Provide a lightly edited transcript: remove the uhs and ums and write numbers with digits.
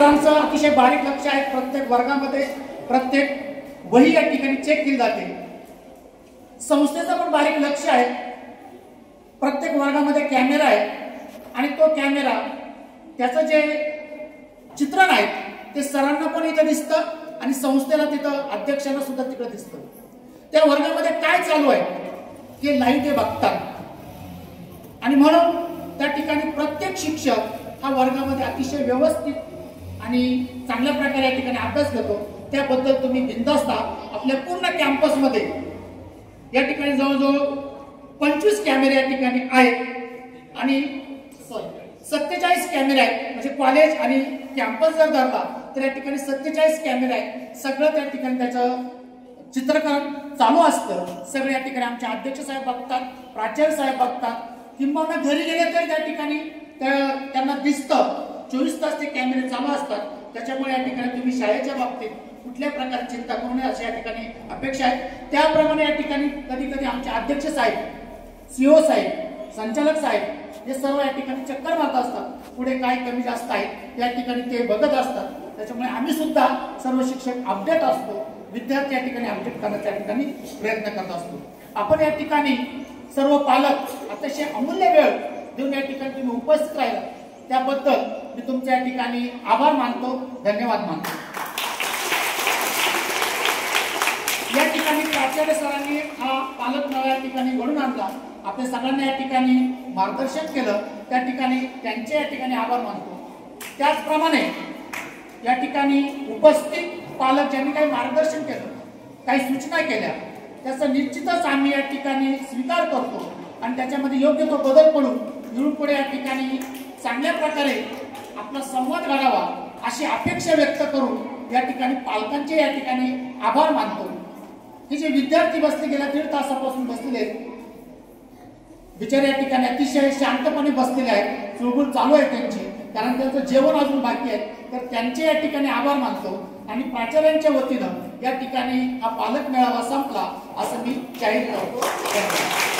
अतिशय बारीक लक्ष आहे। प्रत्येक वर्गामध्ये प्रत्येक वही या ठिकाणी चेक केली जाते। संस्थेचं पण बारीक लक्ष आहे। प्रत्येक वर्गामध्ये कॅमेरा आहे आणि तो कॅमेरा त्याचं जे चित्रण आहे ते सरांना पण इथे दिसतं आणि संस्थेला तिथं अध्यक्षांना सुद्धा तिकडे दिसतं। त्या वर्गामध्ये काय चालू आहे ते लाईव्ह ते बघतात आणि म्हणून त्या ठिकाणी प्रत्येक शिक्षक हा वर्गामध्ये अतिशय व्यवस्थित आणि चांगल्या प्रकारे या ठिकाणी अभ्यास घेतो। त्याबद्दल तुम्ही बिनधास्त आपल्या पूर्ण कॅम्पसमध्ये या ठिकाणी जवळजवळ 25 कॅमेरे या ठिकाणी आहेत आणि 47 कॅमेरे आहेत। म्हणजे कॉलेज आणि कॅम्पस जर धरला तर या ठिकाणी 47 कॅमेरे आहेत। सगळं त्या ठिकाणी त्याचं चित्रकरण चालू असतं। सगळे या ठिकाणी आमचे अध्यक्ष साहेब बघतात, प्राचार्य साहेब बघतात, किंबहुना घरी गेले तर त्या ठिकाणी त्यांना दिसतं 24 तास ते कॅमेरे चालू असतात। त्याच्यामुळे या ठिकाणी तुम्ही शाळेच्या बाबतीत कुठल्या प्रकारची चिंता करू नये अशी या ठिकाणी अपेक्षा आहे। त्याप्रमाणे या ठिकाणी कधी कधी आमचे अध्यक्ष साहेब, सीओ साहेब, संचालक साहेब हे सर्व या ठिकाणी चक्कर मारत असतात। पुढे काय कमी जास्त आहे या ठिकाणी ते बघत असतात। त्याच्यामुळे आम्ही सुद्धा सर्व शिक्षक अपडेट असतो, विद्यार्थी या ठिकाणी अपडेट करण्याचा या ठिकाणी प्रयत्न करत असतो। आपण या ठिकाणी सर्व पालक अतिशय अमूल्य वेळ देऊन या ठिकाणी तुम्ही उपस्थित राहिला त्याबद्दल मी तुमच्या या ठिकाणी आभार मानतो, धन्यवाद मानतो। या ठिकाणी प्राचार्य सरांनी हा पालक मेळावा या ठिकाणी घडून आणला, आपल्या सगळ्यांना या ठिकाणी मार्गदर्शन केलं, त्या ठिकाणी त्यांचे या ठिकाणी आभार मानतो। त्याचप्रमाणे या ठिकाणी उपस्थित पालक ज्यांनी काही मार्गदर्शन केलं, काही सूचना केल्या, त्याचा निश्चितच आम्ही या ठिकाणी स्वीकार करतो आणि त्याच्यामध्ये योग्य तो बदल करून मिळून पुढे या ठिकाणी चांगल्या प्रकारे आपला संवाद घडावा अशी अपेक्षा व्यक्त करून या ठिकाणी पालकांचे या ठिकाणी आभार मानतो। हे जे विद्यार्थी बसले गेल्या 1.5 तासापासून बसलेले बिचारे या ठिकाणी अतिशय शांतपणे बसलेले आहेत, चुळबुळ चालू आहे त्यांची, कारण त्यांचं जेवण अजून बाकी आहे। तर त्यांचे या ठिकाणी आभार मानतो आणि प्राचार्यांच्या वतीनं या ठिकाणी हा पालक मेळावा संपला असं मी जाहीर करतो।